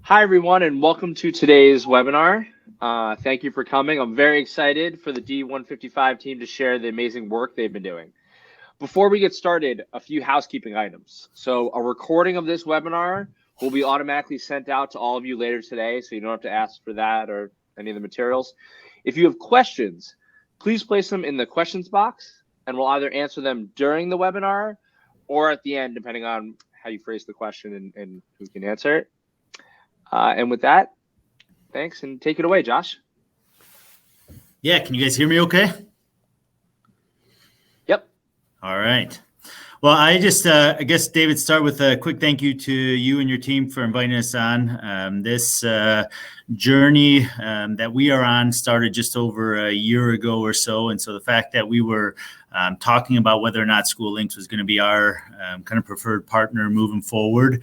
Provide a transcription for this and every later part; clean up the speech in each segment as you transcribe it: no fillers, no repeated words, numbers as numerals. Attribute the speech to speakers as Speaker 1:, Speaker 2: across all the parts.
Speaker 1: Hi, everyone, and welcome to today's webinar. Thank you for coming. I'm very excited for the D155 team to share the amazing work they've been doing. Before we get started, a few housekeeping items. So a recording of this webinar will be automatically sent out to all of you later today, so you don't have to ask for that or any of the materials. If you have questions, please place them in the questions box, and we'll either answer them during the webinar or at the end, depending on how you phrase the question and who can answer it. And with that, thanks, and take it away, Josh.
Speaker 2: Yeah, can you guys hear me okay?
Speaker 1: Yep.
Speaker 2: All right. Well, I guess, David, start with a quick thank you to you and your team for inviting us on. This journey that we are on started just over a year ago or so. And so the fact that we were talking about whether or not SchooLinks was going to be our kind of preferred partner moving forward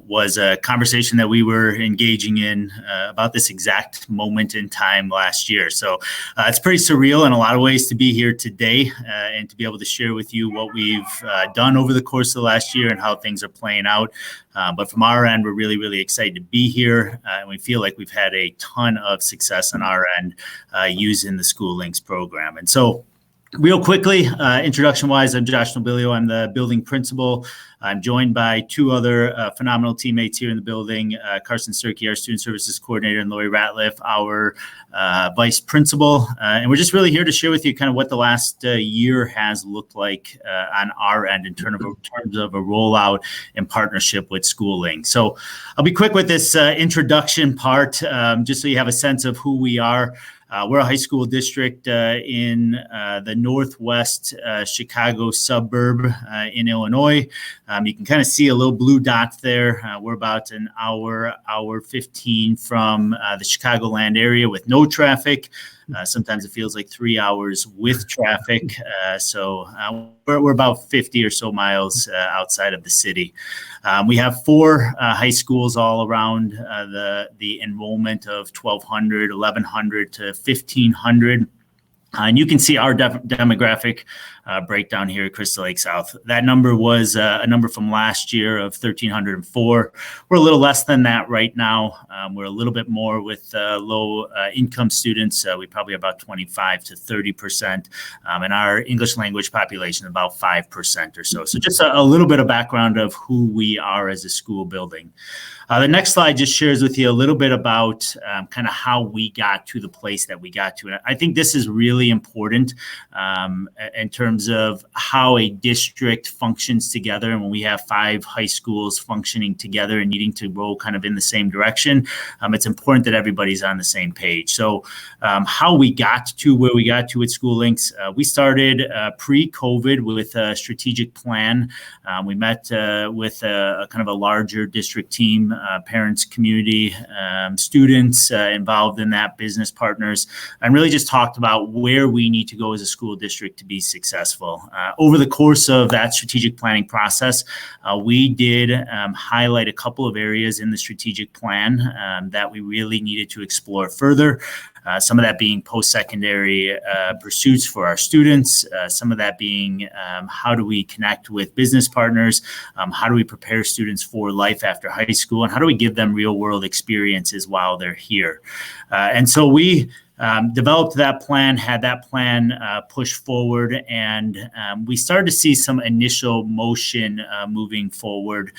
Speaker 2: was a conversation that we were engaging in about this exact moment in time last year. So it's pretty surreal in a lot of ways to be here today and to be able to share with you what we've done over the course of the last year and how things are playing out. But from our end, we're really, really excited to be here. And we feel like we've had a ton of success on our end using the SchooLinks program. And so real quickly, introduction-wise, I'm Josh Nobilio. I'm the building principal. I'm joined by two other phenomenal teammates here in the building, Carson Sturkey, our student services coordinator, and Lori Ratliff, our vice principal. And we're just really here to share with you kind of what the last year has looked like on our end in terms of a rollout and partnership with SchooLinks. So I'll be quick with this introduction part, just so you have a sense of who we are. We're a high school district in the northwest Chicago suburb in Illinois. You can kind of see a little blue dot there. We're about an hour 15 from the Chicagoland area with no traffic. Sometimes it feels like 3 hours with traffic. So we're about 50 or so miles outside of the city. We have four high schools all around the enrollment of 1,200, 1,100 to 1,500. And you can see our demographic breakdown here at Crystal Lake South. That number was a number from last year of 1,304. We're a little less than that right now. We're a little bit more with low income students. We probably about 25 to 30%. And our English language population about 5% or so. So just a little bit of background of who we are as a school building. The next slide just shares with you a little bit about kind of how we got to the place that we got to. And I think this is really important in terms of how a district functions together. And when we have 5 high schools functioning together and needing to roll kind of in the same direction, it's important that everybody's on the same page. So how we got to where we got to with SchooLinks, we started pre-COVID with a strategic plan. We met with a kind of a larger district team, parents, community, students involved in that, business partners, and really just talked about where we need to go as a school district to be successful. Over the course of that strategic planning process, we did highlight a couple of areas in the strategic plan that we really needed to explore further. Some of that being post-secondary pursuits for our students, some of that being how do we connect with business partners, how do we prepare students for life after high school, and how do we give them real-world experiences while they're here. And so we developed that plan, had that plan push forward, and we started to see some initial motion moving forward.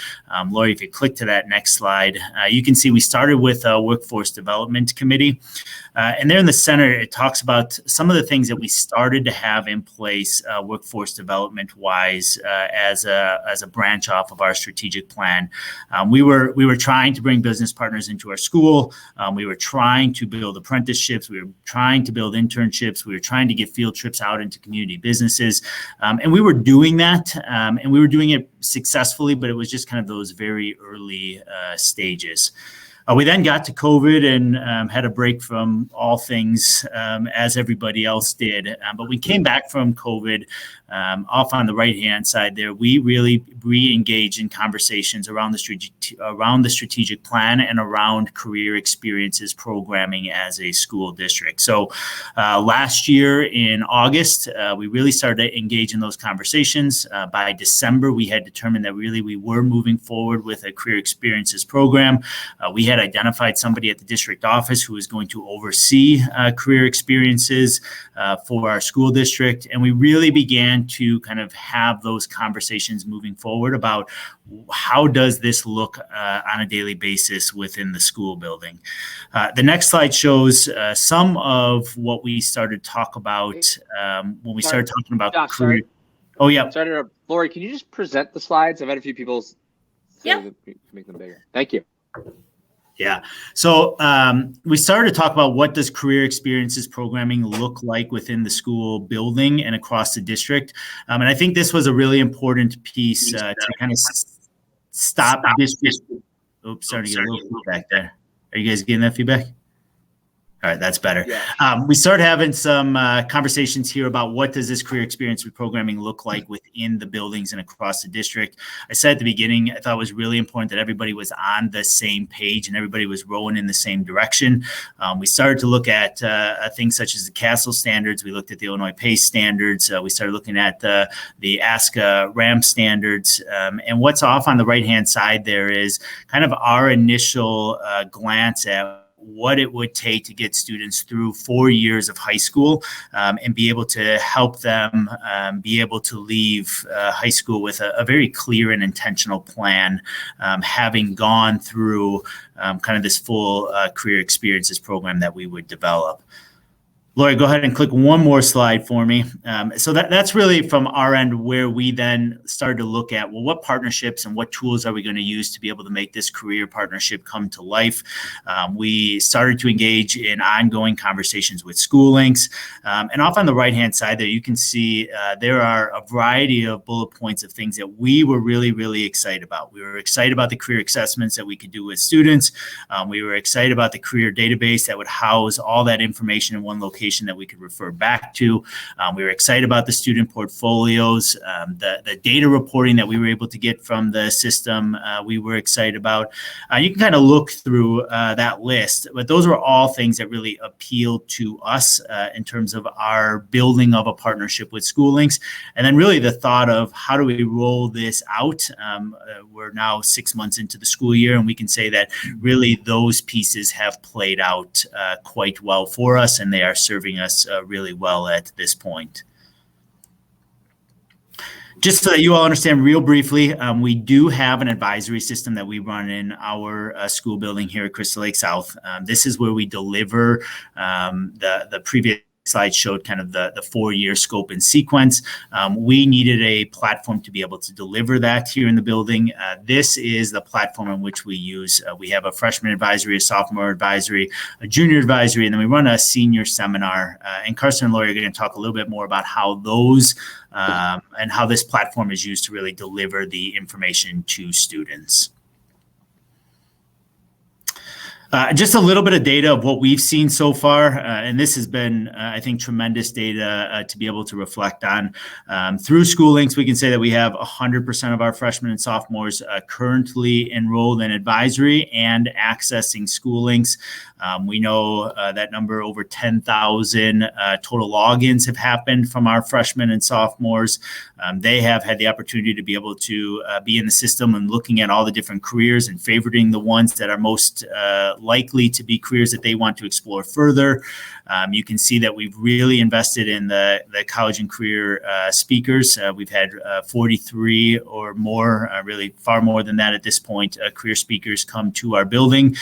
Speaker 2: Lori, if you click to that next slide, you can see we started with a workforce development committee. And there in the center, it talks about some of the things that we started to have in place workforce development-wise as a branch off of our strategic plan. We were trying to bring business partners into our school. We were trying to build apprenticeships. We were trying to build internships. We were trying to get field trips out into community businesses. And we were doing that, and we were doing it successfully, but it was just kind of those very early stages. We then got to COVID and had a break from all things as everybody else did. But we came back from COVID off on the right-hand side there. We really re-engaged in conversations around the strategic plan and around career experiences programming as a school district. So last year in August, we really started to engage in those conversations. By December, we had determined that really we were moving forward with a career experiences program. We had identified somebody at the district office who was going to oversee career experiences for our school district. And we really began to kind of have those conversations moving forward about how does this look on a daily basis within the school building. The next slide shows some of what we started to talk about when we started talking about
Speaker 1: Josh,
Speaker 2: career. Oh, yeah.
Speaker 1: Sorry, Lori, can you just present the slides? I've had a few people say that make them bigger. Thank you.
Speaker 2: Yeah. So we started to talk about what does career experiences programming look like within the school building and across the district. And I think this was a really important piece to kind of stop this. Oops, starting to get a little feedback there. Are you guys getting that feedback? All right, that's better. Yeah. We started having some conversations here about what does this career experience with programming look like within the buildings and across the district. I said at the beginning, I thought it was really important that everybody was on the same page and everybody was rowing in the same direction. We started to look at things such as the CASEL standards. We looked at the Illinois PACE standards. We started looking at the ASCA RAM standards. And what's off on the right-hand side there is kind of our initial glance at what it would take to get students through 4 years of high school and be able to help them be able to leave high school with a very clear and intentional plan, having gone through kind of this full career experiences program that we would develop. Lori, go ahead and click one more slide for me. So that's really from our end where we then started to look at, well, what partnerships and what tools are we going to use to be able to make this career partnership come to life? We started to engage in ongoing conversations with SchooLinks. And off on the right-hand side there, you can see there are a variety of bullet points of things that we were really, really excited about. We were excited about the career assessments that we could do with students. We were excited about the career database that would house all that information in one location that we could refer back to. We were excited about the student portfolios, the data reporting that we were able to get from the system. We were excited about. You can kind of look through that list, but those were all things that really appealed to us in terms of our building of a partnership with SchooLinks. And then really the thought of how do we roll this out? We're now 6 months into the school year, and we can say that really those pieces have played out quite well for us, and they are serving us really well at this point. Just so that you all understand real briefly, we do have an advisory system that we run in our school building here at Crystal Lake South. This is where we deliver the previous slide showed kind of the 4-year scope and sequence. We needed a platform to be able to deliver that here in the building. This is the platform in which we use. We have a freshman advisory, a sophomore advisory, a junior advisory, and then we run a senior seminar. And Carson and Lori are going to talk a little bit more about how those and how this platform is used to really deliver the information to students. Just a little bit of data of what we've seen so far, and this has been, I think, tremendous data to be able to reflect on. Through SchooLinks, we can say that we have 100% of our freshmen and sophomores currently enrolled in advisory and accessing SchooLinks. We know that number over 10,000 total logins have happened from our freshmen and sophomores. They have had the opportunity to be able to be in the system and looking at all the different careers and favoriting the ones that are most likely to be careers that they want to explore further. You can see that we've really invested in the college and career speakers. We've had 43 or more, really far more than that at this point, career speakers come to our building,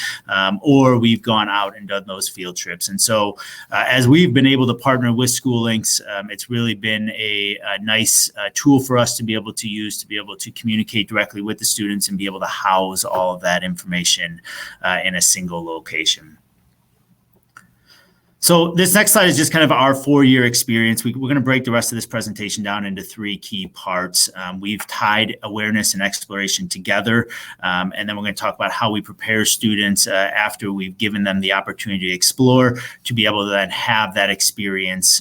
Speaker 2: or we've gone out and done those field trips. And so as we've been able to partner with SchooLinks, it's really been a nice tool for us to be able to use to be able to communicate directly with the students and be able to house all of that information in a single location. So this next slide is just kind of our 4-year experience. We're going to break the rest of this presentation down into 3 key parts. We've tied awareness and exploration together, and then we're going to talk about how we prepare students after we've given them the opportunity to explore, to be able to then have that experience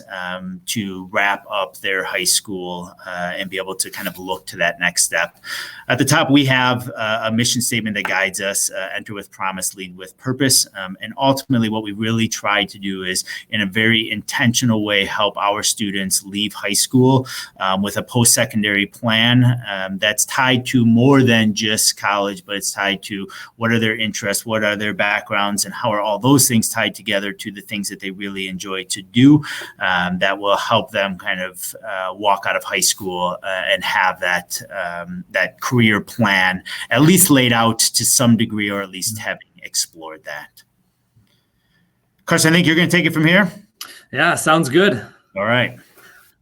Speaker 2: to wrap up their high school and be able to kind of look to that next step. At the top, we have a mission statement that guides us, enter with promise, lead with purpose. And ultimately, what we really try to do is, in a very intentional way, help our students leave high school with a post-secondary plan that's tied to more than just college, but it's tied to what are their interests, what are their backgrounds, and how are all those things tied together to the things that they really enjoy to do that will help them kind of walk out of high school and have that career plan at least laid out to some degree, or at least having explored that. Carson, I think you're going to take it from here.
Speaker 3: Yeah, sounds good.
Speaker 2: All right.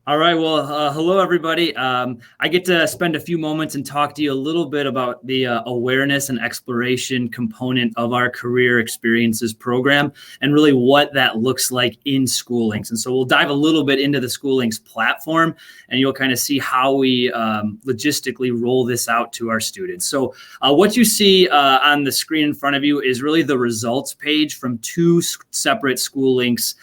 Speaker 3: All right. Well, hello, everybody. I get to spend a few moments and talk to you a little bit about the awareness and exploration component of our career experiences program, and really what that looks like in SchooLinks. And so we'll dive a little bit into the SchooLinks platform, and you'll kind of see how we logistically roll this out to our students. So what you see on the screen in front of you is really the results page from 2 separate SchooLinks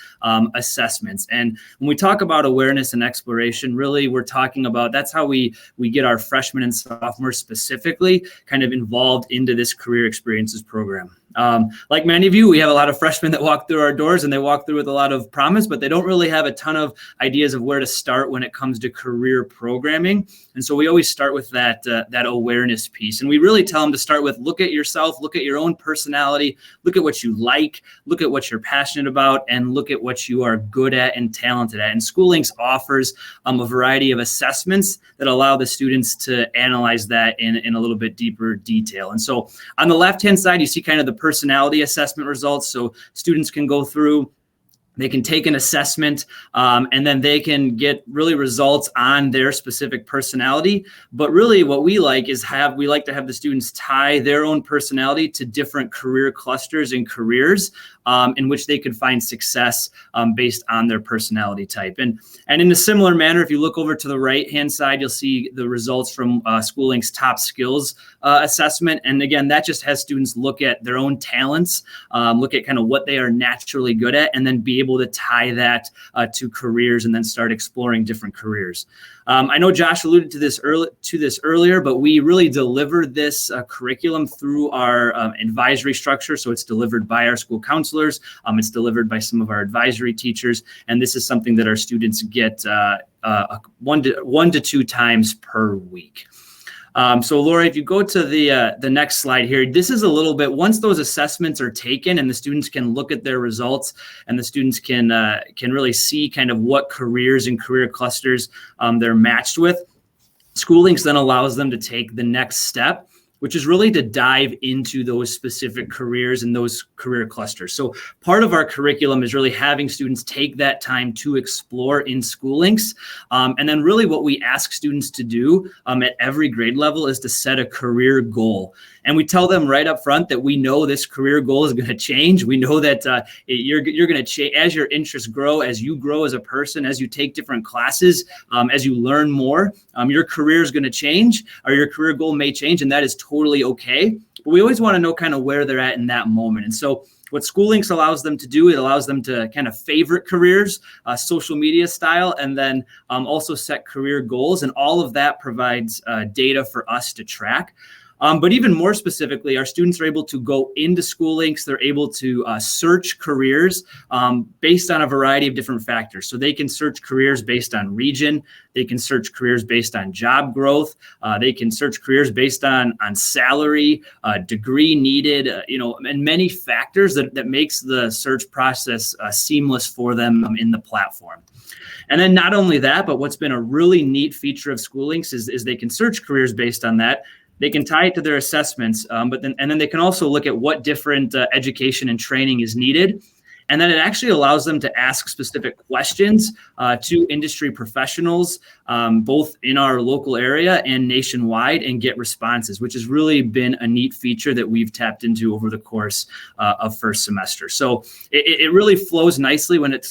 Speaker 3: assessments. And when we talk about awareness and exploration, really we're talking about, that's how we get our freshmen and sophomores specifically kind of involved into this career experiences program. Like many of you, we have a lot of freshmen that walk through our doors, and they walk through with a lot of promise, but they don't really have a ton of ideas of where to start when it comes to career programming. And so we always start with that awareness piece. And we really tell them to start with, look at yourself, look at your own personality, look at what you like, look at what you're passionate about, and look at what you are good at and talented at. And SchooLinks offers a variety of assessments that allow the students to analyze that in a little bit deeper detail. And so on the left-hand side, you see kind of the personality assessment results. So students can go through, they can take an assessment, and then they can get really results on their specific personality. But really what we like is we like to have the students tie their own personality to different career clusters and careers in which they could find success based on their personality type. And in a similar manner, if you look over to the right-hand side, you'll see the results from SchooLinks top skills assessment. And again, that just has students look at their own talents, look at kind of what they are naturally good at, and then be able to tie that to careers and then start exploring different careers. I know Josh alluded to this earlier, but we really deliver this curriculum through our advisory structure. So it's delivered by our school counselors. It's delivered by some of our advisory teachers. And this is something that our students get 1 to 2 times per week. So Laura, if you go to the next slide here, this is a little bit, once those assessments are taken and the students can look at their results, and the students can really see kind of what careers and career clusters they're matched with, SchooLinks then allows them to take the next step, which is really to dive into those specific careers and those career clusters. So part of our curriculum is really having students take that time to explore in SchooLinks. And then really what we ask students to do at every grade level is to set a career goal. And we tell them right up front that we know this career goal is going to change. We know that you're going to change as your interests grow, as you grow as a person, as you take different classes, as you learn more, your career is going to change, or your career goal may change, and that is totally okay. But we always want to know kind of where they're at in that moment. And so what SchooLinks allows them to do, it allows them to kind of favorite careers, social media style, and then also set career goals. And all of that provides data for us to track. But even more specifically, our students are able to go into SchooLinks. They're able to search careers based on a variety of different factors. So they can search careers based on region. They can search careers based on job growth. They can search careers based on salary, degree needed, and many factors that makes the search process seamless for them in the platform. And then not only that, but what's been a really neat feature of SchooLinks is they can search careers based on that. They can tie it to their assessments, and then they can also look at what different education and training is needed. And then it actually allows them to ask specific questions to industry professionals, both in our local area and nationwide, and get responses, which has really been a neat feature that we've tapped into over the course of first semester. So it really flows nicely when it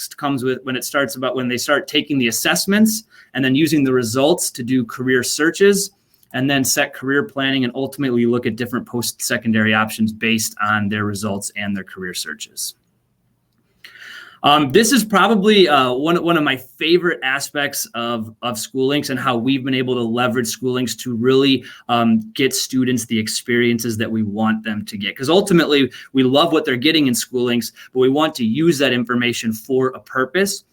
Speaker 3: when they start taking the assessments and then using the results to do career searches, and then set career planning, and ultimately look at different post-secondary options based on their results and their career searches. This is probably one of my favorite aspects of SchooLinks, and how we've been able to leverage SchooLinks to really get students the experiences that we want them to get. Because ultimately, we love what they're getting in SchooLinks, but we want to use that information for a purpose.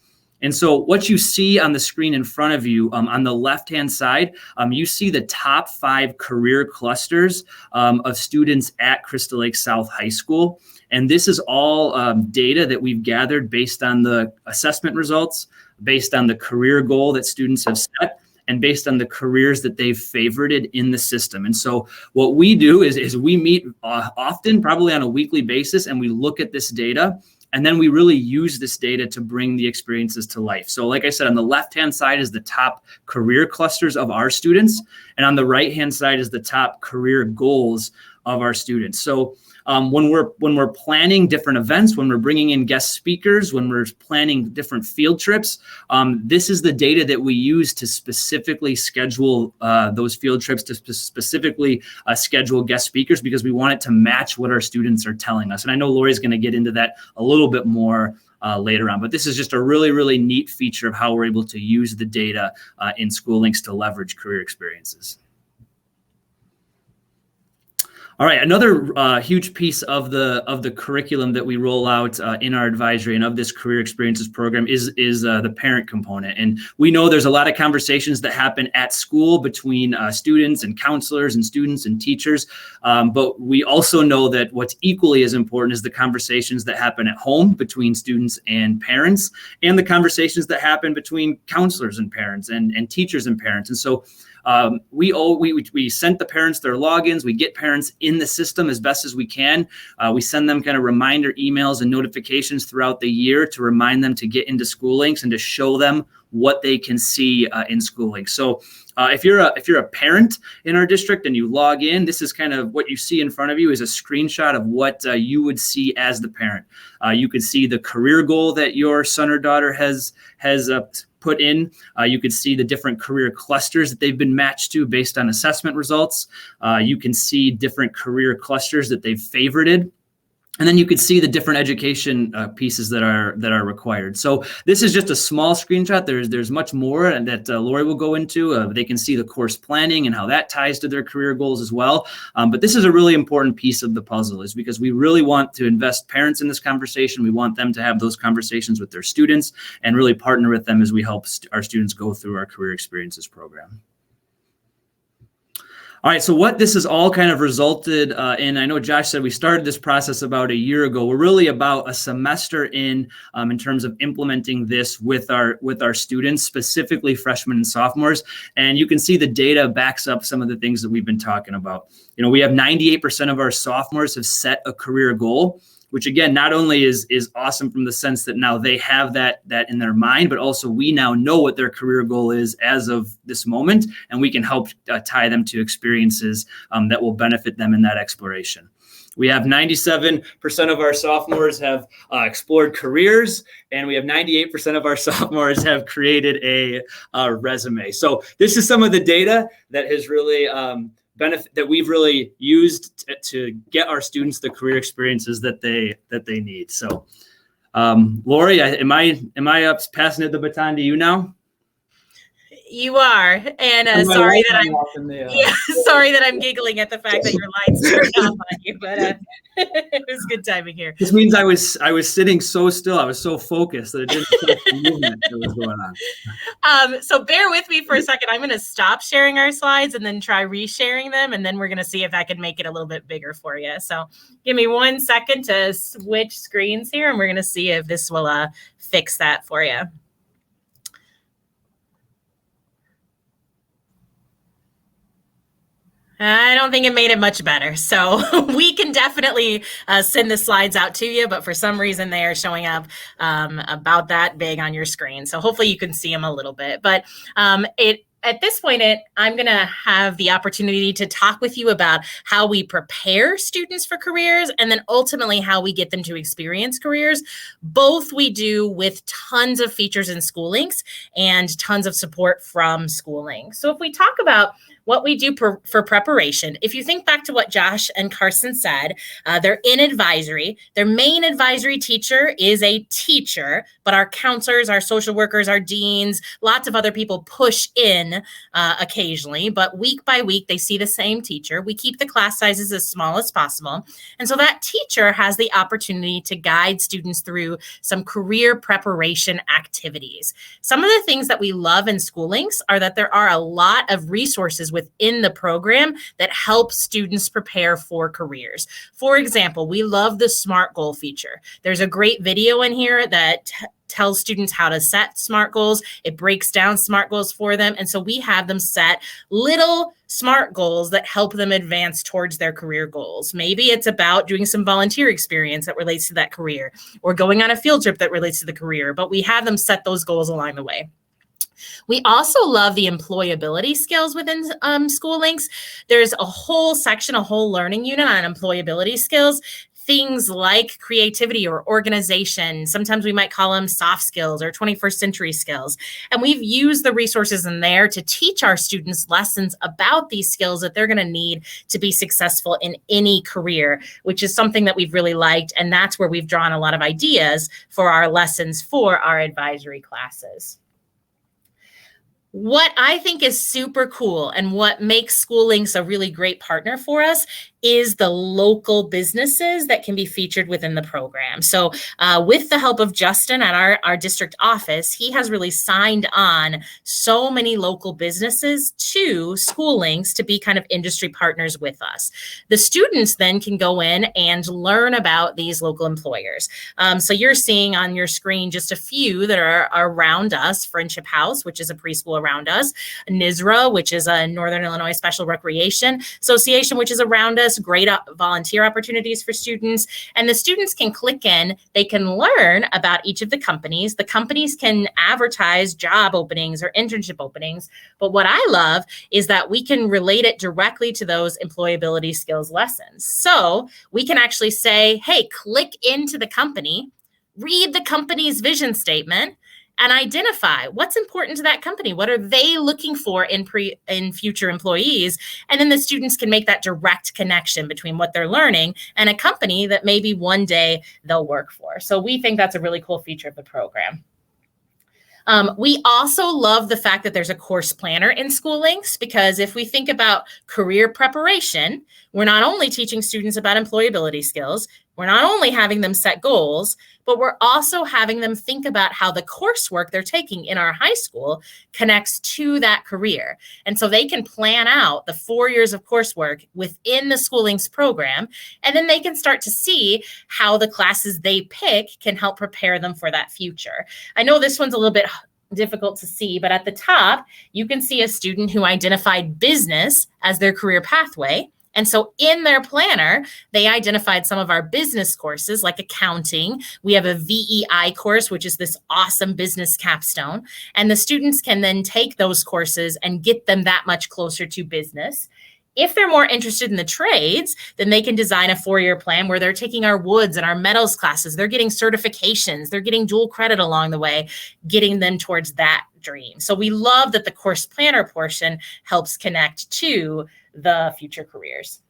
Speaker 3: And so what you see on the screen in front of you, on the left-hand side, you see the top 5 career clusters of students at Crystal Lake South High School. And this is all data that we've gathered based on the assessment results, based on the career goal that students have set, and based on the careers that they've favorited in the system. And so what we do is we meet often, probably on a weekly basis, and we look at this data. And then we really use this data to bring the experiences to life. So like I said, on the left-hand side is the top career clusters of our students. And on the right-hand side is the top career goals of our students. So when we're planning different events, when we're bringing in guest speakers, when we're planning different field trips, this is the data that we use to specifically schedule those field trips, to specifically schedule guest speakers, because we want it to match what our students are telling us. And I know Lori's going to get into that a little bit more later on, but this is just a really, really neat feature of how we're able to use the data in SchooLinks to leverage career experiences. All right, another huge piece of the curriculum that we roll out in our advisory and of this career experiences program is the parent component. And we know there's a lot of conversations that happen at school between students and counselors and students and teachers, but we also know that what's equally as important is the conversations that happen at home between students and parents, and the conversations that happen between counselors and parents, and teachers and parents. And so we sent the parents their logins. We get parents in the system as best as we can. We send them kind of reminder emails and notifications throughout the year to remind them to get into SchooLinks and to show them what they can see in SchooLinks. So if you're a parent in our district and you log in, this is kind of what you see in front of you is a screenshot of what you would see as the parent. You could see the career goal that your son or daughter has put in. You could see the different career clusters that they've been matched to based on assessment results. You can see different career clusters that they've favorited. And then you could see the different education pieces that are required. So this is just a small screenshot. There's much more that Lori will go into. They can see the course planning and how that ties to their career goals as well. But this is a really important piece of the puzzle, is because we really want to invest parents in this conversation. We want them to have those conversations with their students and really partner with them as we help our students go through our career experiences program. All right, so what this has all kind of resulted in, I know Josh said we started this process about a year ago. We're really about a semester in terms of implementing this with our students, specifically freshmen and sophomores. And you can see the data backs up some of the things that we've been talking about. You know, we have 98% of our sophomores have set a career goal, which again, not only is awesome from the sense that now they have that in their mind, but also we now know what their career goal is as of this moment, and we can help tie them to experiences that will benefit them in that exploration. We have 97% of our sophomores have explored careers, and we have 98% of our sophomores have created a resume. So this is some of the data that has really benefit that we've really used to get our students the career experiences that they need. So, Lori, am I passing the baton to you now?
Speaker 4: You are, and sorry that I'm giggling at the fact that your lights turned off on you, but it was good timing here.
Speaker 3: This means I was sitting so still, I was so focused that it didn't touch the movement that was going on.
Speaker 4: So bear with me for a second. I'm going to stop sharing our slides and then try resharing them, and then we're going to see if I can make it a little bit bigger for you. So give me 1 second to switch screens here, and we're going to see if this will fix that for you. I don't think it made it much better. So we can definitely send the slides out to you, but for some reason they are showing up about that big on your screen. So hopefully you can see them a little bit. But at this point, I'm going to have the opportunity to talk with you about how we prepare students for careers and then ultimately how we get them to experience careers. Both we do with tons of features in SchooLinks and tons of support from SchooLinks. So if we talk about what we do for preparation, if you think back to what Josh and Carson said, they're in advisory. Their main advisory teacher is a teacher, but our counselors, our social workers, our deans, lots of other people push in occasionally, but week by week, they see the same teacher. We keep the class sizes as small as possible. And so that teacher has the opportunity to guide students through some career preparation activities. Some of the things that we love in SchooLinks are that there are a lot of resources within the program that help students prepare for careers. For example, we love the SMART goal feature. There's a great video in here that tells students how to set SMART goals. It breaks down SMART goals for them. And so we have them set little SMART goals that help them advance towards their career goals. Maybe it's about doing some volunteer experience that relates to that career or going on a field trip that relates to the career, but we have them set those goals along the way. We also love the employability skills within SchooLinks. There's a whole section, a whole learning unit on employability skills. Things like creativity or organization. Sometimes we might call them soft skills or 21st century skills. And we've used the resources in there to teach our students lessons about these skills that they're going to need to be successful in any career, which is something that we've really liked. And that's where we've drawn a lot of ideas for our lessons for our advisory classes. What I think is super cool and what makes SchooLinks a really great partner for us is the local businesses that can be featured within the program. So with the help of Justin at our district office, he has really signed on so many local businesses to SchooLinks to be kind of industry partners with us. The students then can go in and learn about these local employers. So you're seeing on your screen just a few that are around us: Friendship House, which is a preschool around us; NISRA, which is a Northern Illinois Special Recreation Association, which is around us. Great volunteer opportunities for students. And the students can click in, they can learn about each of the companies. The companies can advertise job openings or internship openings. But what I love is that we can relate it directly to those employability skills lessons. So we can actually say, hey, click into the company, read the company's vision statement, and identify what's important to that company. What are they looking for in future employees? And then the students can make that direct connection between what they're learning and a company that maybe one day they'll work for. So we think that's a really cool feature of the program. We also love the fact that there's a course planner in SchooLinks, because if we think about career preparation, we're not only teaching students about employability skills, we're not only having them set goals, but we're also having them think about how the coursework they're taking in our high school connects to that career. And so they can plan out the 4 years of coursework within the SchooLinks program, and then they can start to see how the classes they pick can help prepare them for that future. I know this one's a little bit difficult to see, but at the top, you can see a student who identified business as their career pathway. And so in their planner, they identified some of our business courses like accounting. We have a VEI course, which is this awesome business capstone. And the students can then take those courses and get them that much closer to business. If they're more interested in the trades, then they can design a 4-year plan where they're taking our woods and our metals classes. They're getting certifications. They're getting dual credit along the way, getting them towards that dream. So we love that the course planner portion helps connect to the future careers.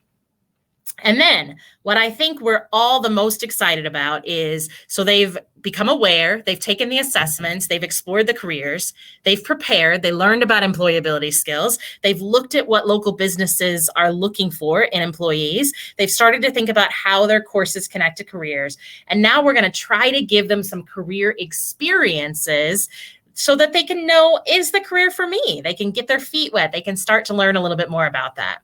Speaker 4: And then what I think we're all the most excited about is, so they've become aware, they've taken the assessments, they've explored the careers, they've prepared, they learned about employability skills, they've looked at what local businesses are looking for in employees, they've started to think about how their courses connect to careers, and now we're going to try to give them some career experiences so that they can know, is the career for me? They can get their feet wet, they can start to learn a little bit more about that.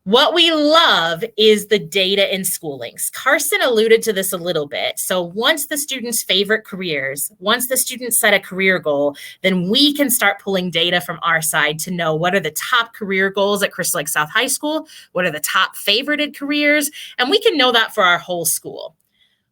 Speaker 4: What we love is the data in SchooLinks. Carson alluded to this a little bit. So once the student's favorite careers, once the student set a career goal, then we can start pulling data from our side to know what are the top career goals at Crystal Lake South High School, what are the top favorited careers, and we can know that for our whole school.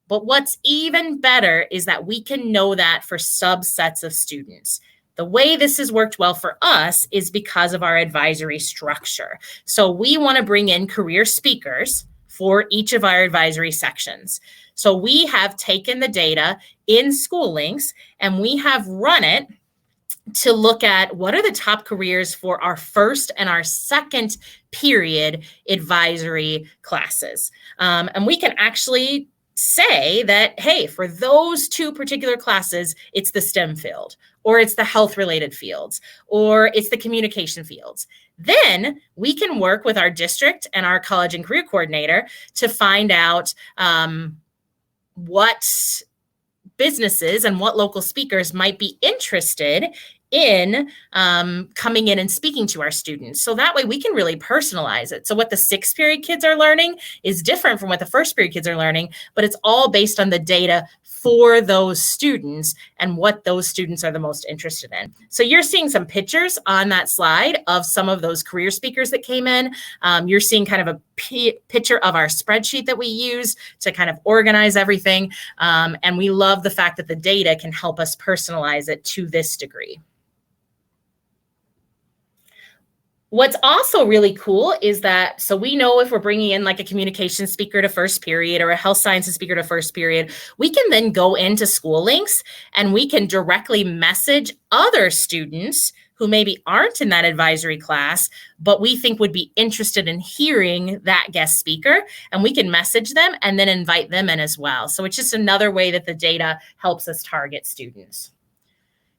Speaker 4: But what's even better is that we can know that for subsets of students. The way this has worked well for us is because of our advisory structure. So we want to bring in career speakers for each of our advisory sections. So we have taken the data in SchooLinks and we have run it to look at what are the top careers for our first and our second period advisory classes. And we can actually say that, hey, for those two particular classes, it's the STEM field, or it's the health related fields, or it's the communication fields. Then we can work with our district and our college and career coordinator to find out what businesses and what local speakers might be interested in coming in and speaking to our students. So that way we can really personalize it. So what the sixth period kids are learning is different from what the first period kids are learning, but it's all based on the data for those students and what those students are the most interested in. So you're seeing some pictures on that slide of some of those career speakers that came in. You're seeing kind of a picture of our spreadsheet that we use to kind of organize everything. And we love the fact that the data can help us personalize it to this degree. What's also really cool is that, so we know if we're bringing in like a communication speaker to first period or a health sciences speaker to first period, we can then go into SchooLinks and we can directly message other students who maybe aren't in that advisory class, but we think would be interested in hearing that guest speaker. And we can message them and then invite them in as well. So it's just another way that the data helps us target students.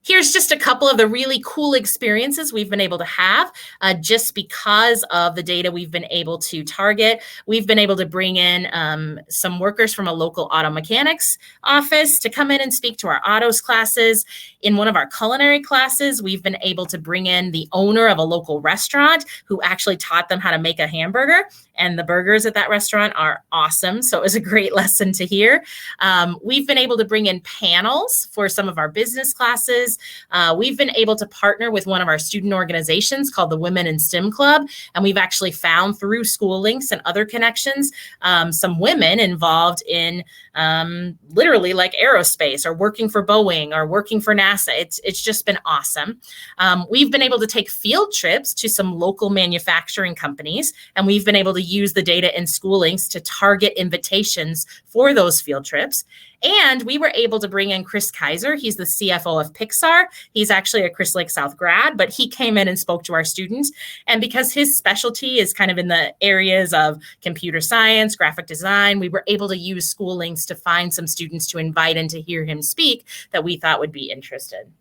Speaker 4: Here's just a couple of the really cool experiences we've been able to have just because of the data we've been able to target. We've been able to bring in some workers from a local auto mechanics office to come in and speak to our autos classes. In one of our culinary classes, we've been able to bring in the owner of a local restaurant who actually taught them how to make a hamburger. And the burgers at that restaurant are awesome. So it was a great lesson to hear. We've been able to bring in panels for some of our business classes. We've been able to partner with one of our student organizations called the Women in STEM Club. And we've actually found through SchooLinks and other connections, some women involved in literally like aerospace or working for Boeing or working for NASA. It's just been awesome. We've been able to take field trips to some local manufacturing companies, and we've been able to use the data in SchooLinks to target invitations for those field trips. And we were able to bring in Chris Kaiser. He's the CFO of Pixar. He's actually a Crystal Lake South grad, but he came in and spoke to our students. And because his specialty is kind of in the areas of computer science, graphic design, we were able to use SchooLinks to find some students to invite in to hear him speak that we thought would be interested.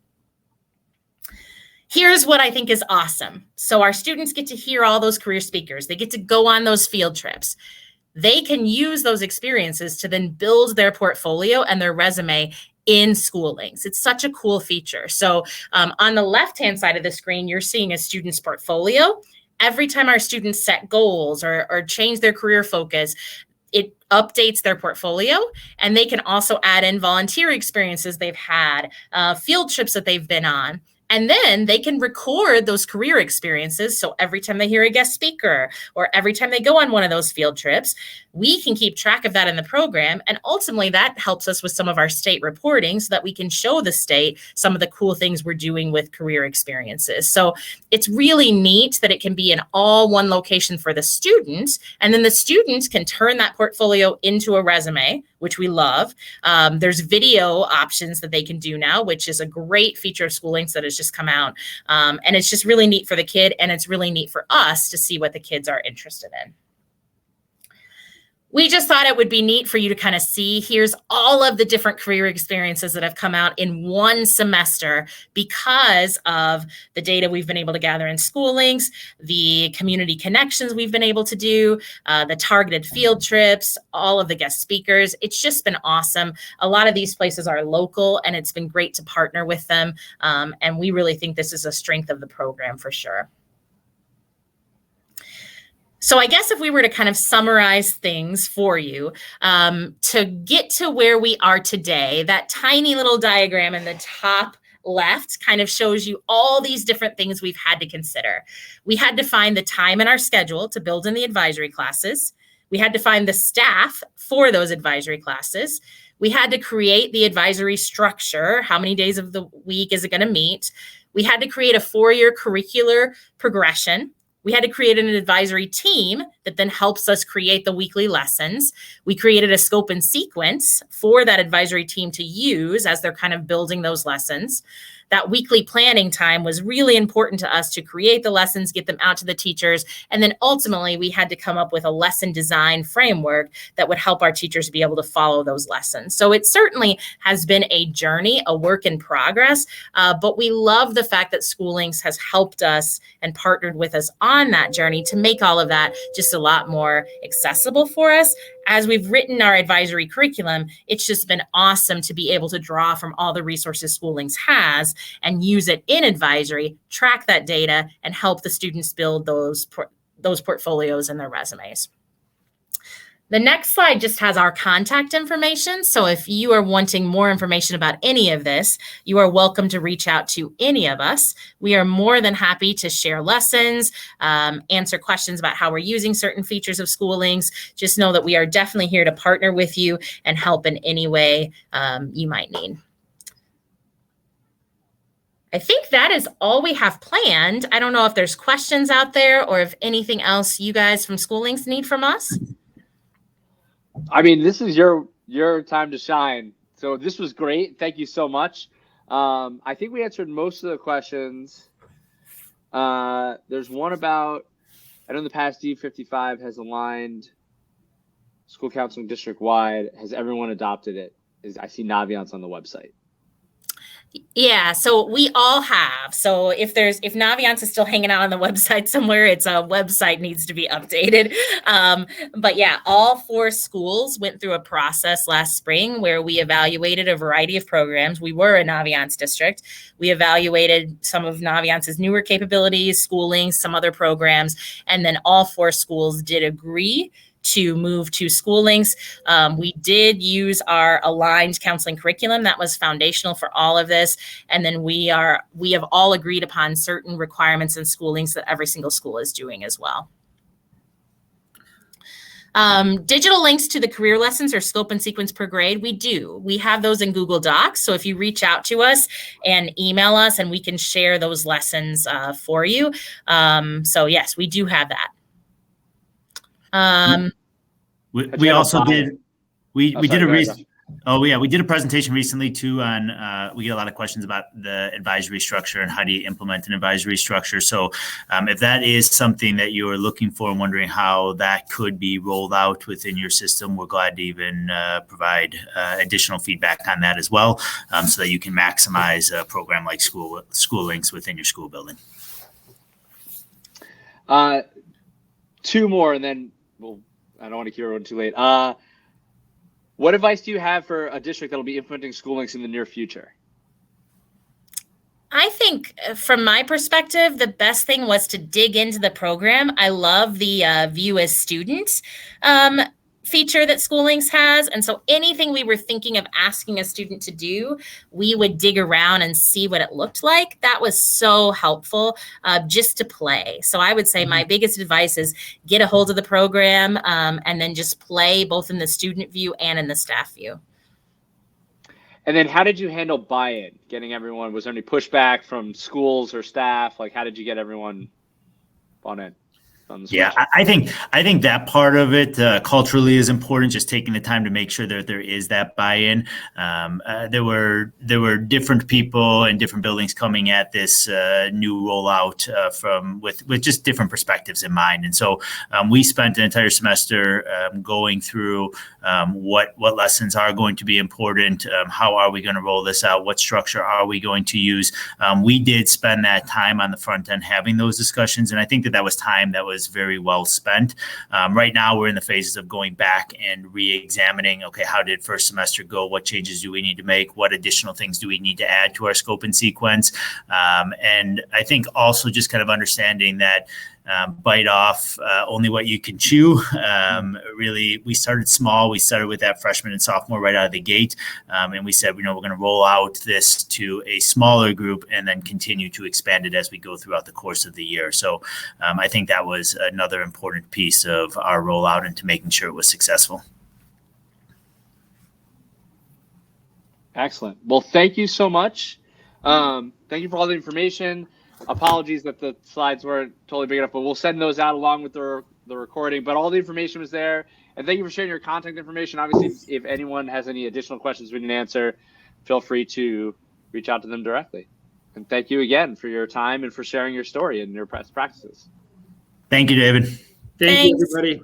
Speaker 4: Here's what I think is awesome. So our students get to hear all those career speakers. They get to go on those field trips. They can use those experiences to then build their portfolio and their resume in SchooLinks. It's such a cool feature. So on the left-hand side of the screen, you're seeing a student's portfolio. Every time our students set goals or change their career focus, it updates their portfolio, and they can also add in volunteer experiences they've had, field trips that they've been on. And then they can record those career experiences. So every time they hear a guest speaker or every time they go on one of those field trips, we can keep track of that in the program. And ultimately that helps us with some of our state reporting so that we can show the state some of the cool things we're doing with career experiences. So it's really neat that it can be in all one location for the students. And then the students can turn that portfolio into a resume, which we love. There's video options that they can do now, which is a great feature of SchooLinks that has just come out. And it's just really neat for the kid, and it's really neat for us to see what the kids are interested in. We just thought it would be neat for you to kind of see, here's all of the different career experiences that have come out in one semester because of the data we've been able to gather in SchooLinks, the community connections we've been able to do, the targeted field trips, all of the guest speakers. It's just been awesome. A lot of these places are local, and it's been great to partner with them. And we really think this is a strength of the program for sure. So I guess if we were to kind of summarize things for you, to get to where we are today, that tiny little diagram in the top left kind of shows you all these different things we've had to consider. We had to find the time in our schedule to build in the advisory classes. We had to find the staff for those advisory classes. We had to create the advisory structure. How many days of the week is it going to meet? We had to create a 4-year curricular progression. We had to create an advisory team that then helps us create the weekly lessons. We created a scope and sequence for that advisory team to use as they're kind of building those lessons. That weekly planning time was really important to us to create the lessons, get them out to the teachers. And then ultimately, we had to come up with a lesson design framework that would help our teachers be able to follow those lessons. So it certainly has been a journey, a work in progress, but we love the fact that SchooLinks has helped us and partnered with us on that journey to make all of that just a lot more accessible for us. As we've written our advisory curriculum, it's just been awesome to be able to draw from all the resources SchooLinks has and use it in advisory, track that data, and help the students build those portfolios and their resumes. The next slide just has our contact information. So if you are wanting more information about any of this, you are welcome to reach out to any of us. We are more than happy to share lessons, answer questions about how we're using certain features of SchooLinks. Just know that we are definitely here to partner with you and help in any way you might need. I think that is all we have planned. I don't know if there's questions out there or if anything else you guys from SchooLinks need from us.
Speaker 1: I mean, this is your time to shine. So this was great. Thank you so much. I think we answered most of the questions. There's one about, I know in the past D55 has aligned school counseling district-wide. Has everyone adopted it? I see Naviance on the website.
Speaker 4: Yeah, so we all have. So if Naviance is still hanging out on the website somewhere, its website needs to be updated. But yeah, all 4 schools went through a process last spring where we evaluated a variety of programs. We were a Naviance district. We evaluated some of Naviance's newer capabilities, SchooLinks, some other programs, and then all 4 schools did agree to move to SchooLinks. We did use our aligned counseling curriculum. That was foundational for all of this. And then we have all agreed upon certain requirements in SchooLinks that every single school is doing as well. Digital links to the career lessons or scope and sequence per grade, we do. We have those in Google Docs. So if you reach out to us and email us, and we can share those lessons for you. So yes, we do have that.
Speaker 2: We also did. We did a presentation recently too on. We get a lot of questions about the advisory structure and how do you implement an advisory structure. So if that is something that you are looking for and wondering how that could be rolled out within your system, we're glad to even provide additional feedback on that as well, so that you can maximize a program like SchooLinks within your school building.
Speaker 1: 2 more, and then I don't want to keep everyone too late. What advice do you have for a district that will be implementing SchooLinks in the near future?
Speaker 4: I think from my perspective, the best thing was to dig into the program. I love the view as student feature that SchooLinks has. And so anything we were thinking of asking a student to do, we would dig around and see what it looked like. That was so helpful just to play. So I would say my biggest advice is get a hold of the program and then just play both in the student view and in the staff view.
Speaker 1: And then how did you handle buy-in, getting everyone? Was there any pushback from schools or staff? Like, how did you get everyone on it?
Speaker 2: Yeah, I think that part of it culturally is important. Just taking the time to make sure that there is that buy-in. There were different people and different buildings coming at this new rollout with just different perspectives in mind. And so we spent an entire semester going through what lessons are going to be important. How are we going to roll this out? What structure are we going to use? We did spend that time on the front end having those discussions, and I think that was time that was very well spent. Right now, we're in the phases of going back and re-examining, okay, how did first semester go? What changes do we need to make? What additional things do we need to add to our scope and sequence? And I think also just kind of understanding that bite off only what you can chew. Really, we started small. We started with that freshman and sophomore right out of the gate. And we said, we're going to roll out this to a smaller group and then continue to expand it as we go throughout the course of the year. So I think that was another important piece of our rollout into making sure it was successful.
Speaker 1: Excellent. Well, thank you so much. Thank you for all the information. Apologies that the slides weren't totally big enough, but we'll send those out along with the recording. But all the information was there. And thank you for sharing your contact information. Obviously, if anyone has any additional questions we didn't answer, feel free to reach out to them directly. And thank you again for your time and for sharing your story and your best practices.
Speaker 2: Thank you, David.
Speaker 3: Thank you, everybody.